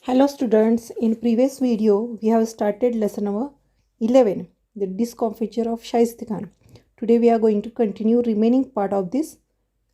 Hello students, in previous video we have started lesson number 11, the discomfiture of Shaista Khan. Today we are going to continue remaining part of this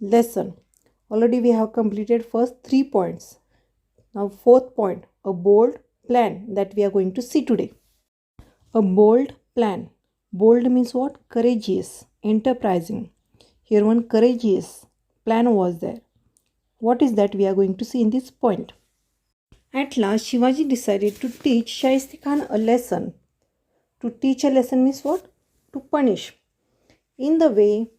lesson. Already we have completed first 3 points. Now fourth point, a bold plan that we are going to see today. A bold plan. Bold means what? Courageous, enterprising. Here one courageous plan was there. What is that we are going to see in this point? At last, Shivaji decided to teach Shaista Khan a lesson. To teach a lesson means what? To punish. In a way,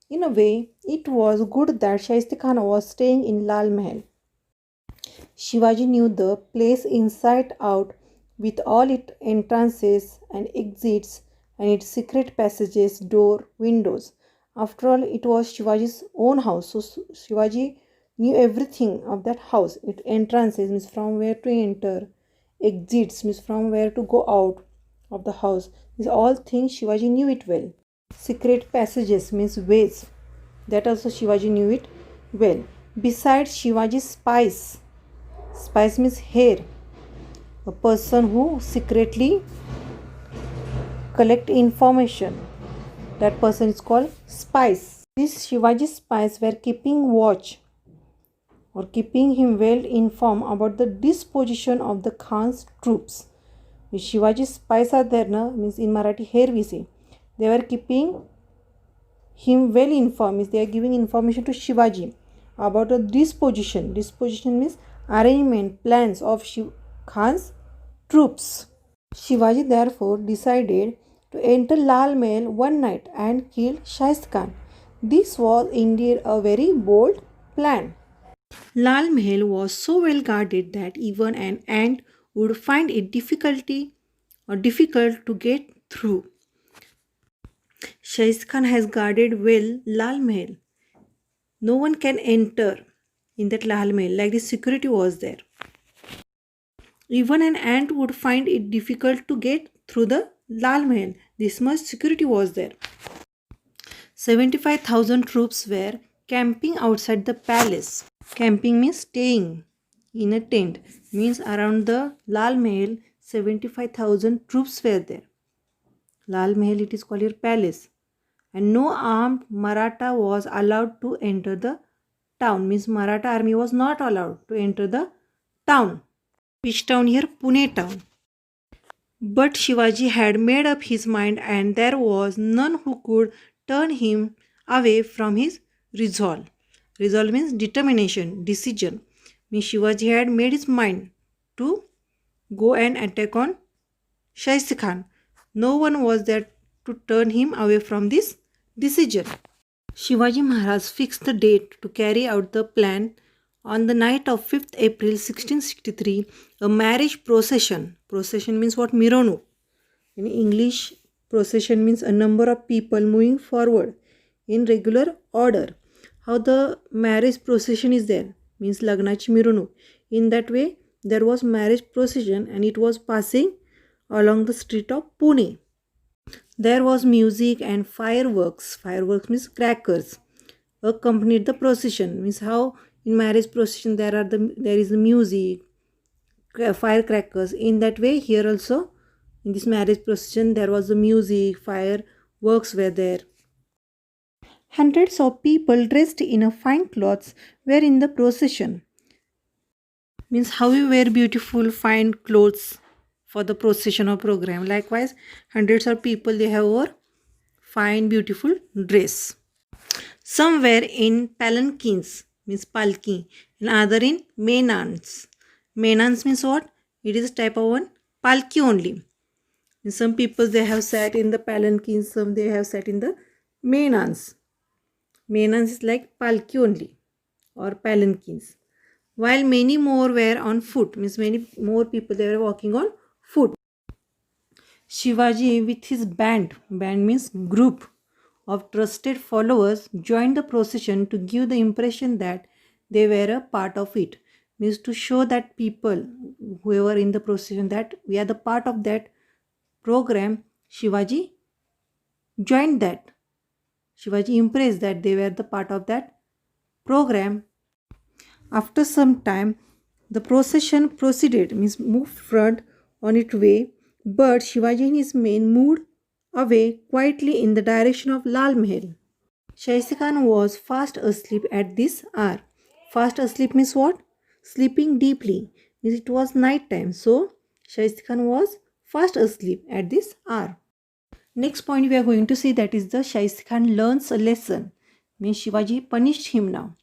it was good that Shaista Khan was staying in Lal Mahal. Shivaji knew the place inside out with all its entrances and exits and its secret passages, door, windows. After all, it was Shivaji's own house, so Shivaji knew everything of that house. Its entrances means from where to enter, exits means from where to go out of the house. These all things Shivaji knew it well. Secret passages means ways. That also Shivaji knew it well. Besides Shivaji's spies, spies means hair, a person who secretly collect information. That person is called spies. These Shivaji spies were keeping watch or keeping him well informed about the disposition of the Khan's troops. If Shivaji spies are there, means in Marathi here we say, they were keeping him well informed, means they are giving information to Shivaji about the disposition. Disposition means arrangement, plans of Khan's troops. Shivaji therefore decided to enter Lal Mahal one night and kill Shaista Khan. This was indeed a very bold plan. Lal Mahal was so well guarded that even an ant would find it difficult to get through. Shaista Khan has guarded well Lal Mahal. No one can enter in that Lal Mahal, like the security was there. Even an ant would find it difficult to get through the Lal Mahal. This much security was there. 75,000 troops were camping outside the palace. Camping means staying in a tent. Means around the Lal Mahal, 75,000 troops were there. Lal Mahal, it is called your palace. And no armed Maratha was allowed to enter the town. Means Maratha army was not allowed to enter the town. Which town here? Pune town. But Shivaji had made up his mind and there was none who could turn him away from his resolve. Resolve means determination, decision. Means Shivaji had made his mind to go and attack on Shaista Khan. No one was there to turn him away from this decision. Shivaji Maharaj fixed the date to carry out the plan. On the night of 5th April 1663, a marriage procession. Procession means what? Mironuk. In English, procession means a number of people moving forward in regular order. How the marriage procession is there? Means Lagnachi Mironuk. In that way, there was marriage procession and it was passing along the street of Pune. There was music and fireworks. Fireworks means crackers. Accompanied the procession. Means how in marriage procession there is the music, firecrackers. In that way here also in this marriage procession there was the music, fireworks were there. Hundreds of people dressed in a fine clothes were in the procession. Means how you wear beautiful fine clothes for the procession or program. Likewise, hundreds of people they have wore fine beautiful dress. Some were in palanquins, means palki, and other in menans. Menans means what? It is a type of one palki only. And some people they have sat in the palanquins, some they have sat in the menans. Menans is like palki only or palanquins. While many more were on foot, means many more people they were walking on foot. Shivaji with his band means group of trusted followers joined the procession to give the impression that they were a part of it. Means to show that people whoever in the procession that we are the part of that program. Shivaji joined that. Shivaji impressed that they were the part of that program. After some time, The procession proceeded, means moved front on its way, but Shivaji and his men moved away quietly in the direction of Lal Mahal. Shahisty Khan was fast asleep at this hour. Fast asleep means what? Sleeping deeply. Means it was night time. So Shahisty Khan was fast asleep at this hour. Next point we are going to see, that is the Shahisty Khan learns a lesson. Means Shivaji punished him now.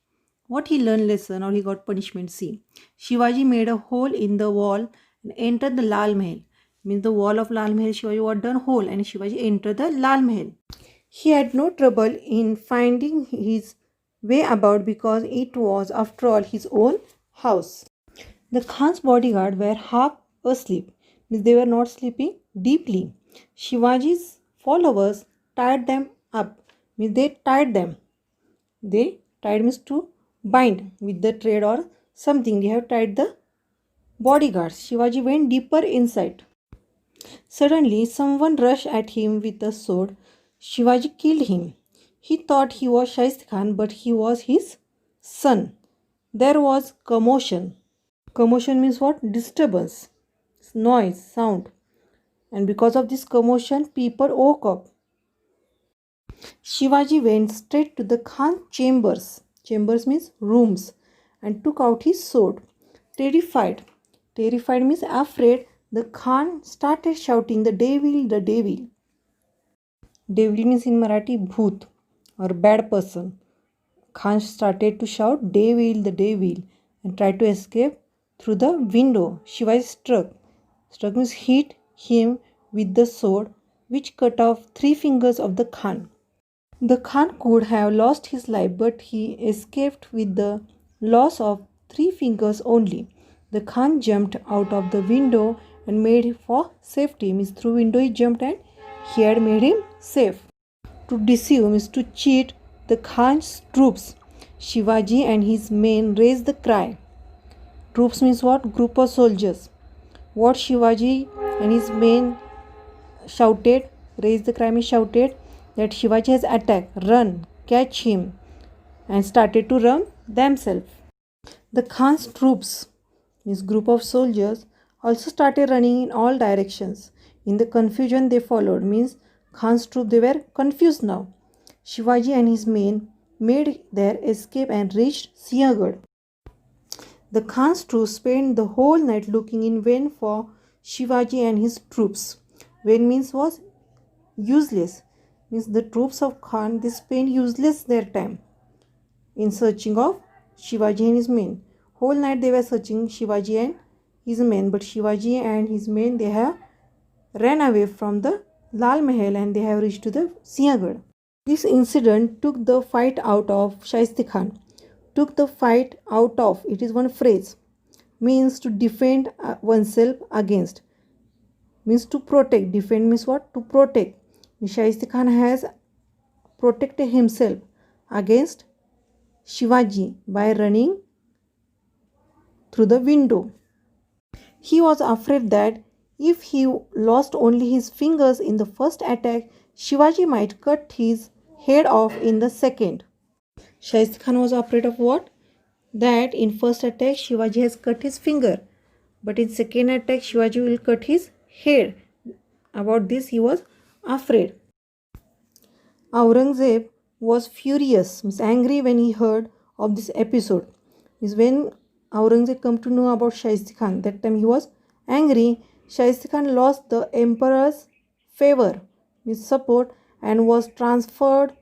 What he learned lesson or he got punishment? See, Shivaji made a hole in the wall and entered the Lal Mahal. Means the wall of Lal Mahal, Shivaji was done hole and Shivaji entered the Lal Mahal. He had no trouble in finding his way about because it was after all his own house. The Khan's bodyguard were half asleep, means they were not sleeping deeply. Shivaji's followers tied them up, means they tied them. They tied means to bind with the thread or something. They have tied the bodyguards. Shivaji went deeper inside. Suddenly, someone rushed at him with a sword. Shivaji killed him. He thought he was Shahisty Khan, but he was his son. There was commotion. Commotion means what? Disturbance, noise, sound. And because of this commotion, people woke up. Shivaji went straight to the Khan's chambers. Chambers means rooms. And took out his sword. Terrified. Terrified means afraid. The Khan started shouting, "The devil, the devil." Devil means in Marathi bhoot or bad person. Khan started to shout, "Devil, the devil," and tried to escape through the window. Shivaji struck. Struck means hit him with the sword, which cut off 3 fingers of the Khan. The Khan could have lost his life, but he escaped with the loss of 3 fingers only. The Khan jumped out of the window and made for safety. Means through window he jumped and he had made him safe. To deceive means to cheat the Khan's troops. Shivaji and his men raised the cry. Troops means what? Group of soldiers. What Shivaji and his men shouted, raised the cry means shouted that Shivaji has attacked, run, catch him, and started to run themselves. The Khan's troops, means group of soldiers, also started running in all directions. In the confusion they followed, means Khan's troops, they were confused now. Shivaji and his men made their escape and reached Sinhgarh. The Khan's troops spent the whole night looking in vain for Shivaji and his troops. Vain means was useless. Means the troops of Khan, they spent useless their time in searching of Shivaji and his men. Whole night they were searching Shivaji and his men, but Shivaji and his men, they have ran away from the Lal Mahal and they have reached to the Sinhgarh. This incident took the fight out of Shahisty Khan. Took the fight out of, it is one phrase, means to defend oneself against, means to protect. Defend means what? To protect. Shahisty Khan has protected himself against Shivaji by running through the window. He was afraid that if he lost only his fingers in the first attack, Shivaji might cut his head off in the second. Shahisty Khan was afraid of what? That in first attack Shivaji has cut his finger, but in second attack Shivaji will cut his head. About this he was afraid. Aurangzeb was furious, means angry when he heard of this episode. Means when Aurangzeb come to know about Shahisty Khan, that time he was angry. Shahisty Khan lost the emperor's favor, means support, and was transferred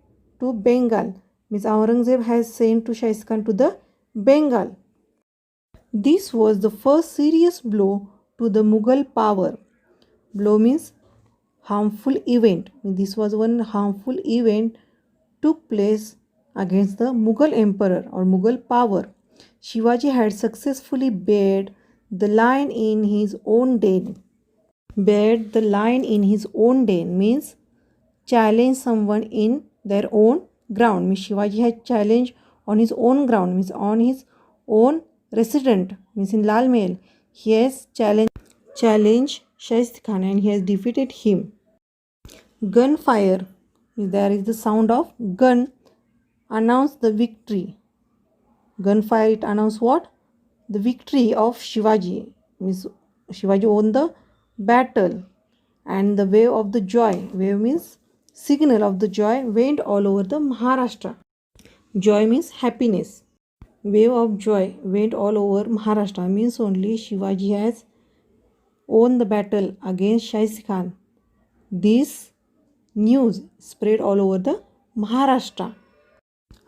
to Bengal. Means Aurangzeb has sent to Shahisty Khan to the Bengal. This was the first serious blow to the Mughal power. Blow means harmful event. This was one harmful event took place against the Mughal emperor or Mughal power. Shivaji had successfully bared the lion in his own den. Bared the lion in his own den means challenge someone in their own ground. Means Shivaji had challenged on his own ground, means on his own resident, means in Lal Mahal. He has challenged Shahisty Khan and he has defeated him. Gunfire, there is the sound of gun, announced the victory. Gunfire, it announced what? the victory of Shivaji, means Shivaji won the battle, and the wave of the joy, wave means signal of the joy, went all over the Maharashtra. Joy means happiness. Wave of joy went all over Maharashtra means only Shivaji has won the battle against Shah Khan. This news spread all over the Maharashtra.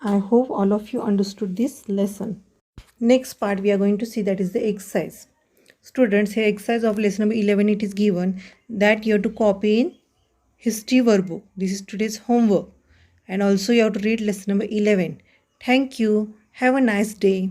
I hope all of you understood this lesson. Next part we are going to see, that is the exercise. Students, here exercise of lesson number 11 it is given that you have to copy in history workbook. This is today's homework, and also you have to read lesson number 11. Thank you. Have a nice day.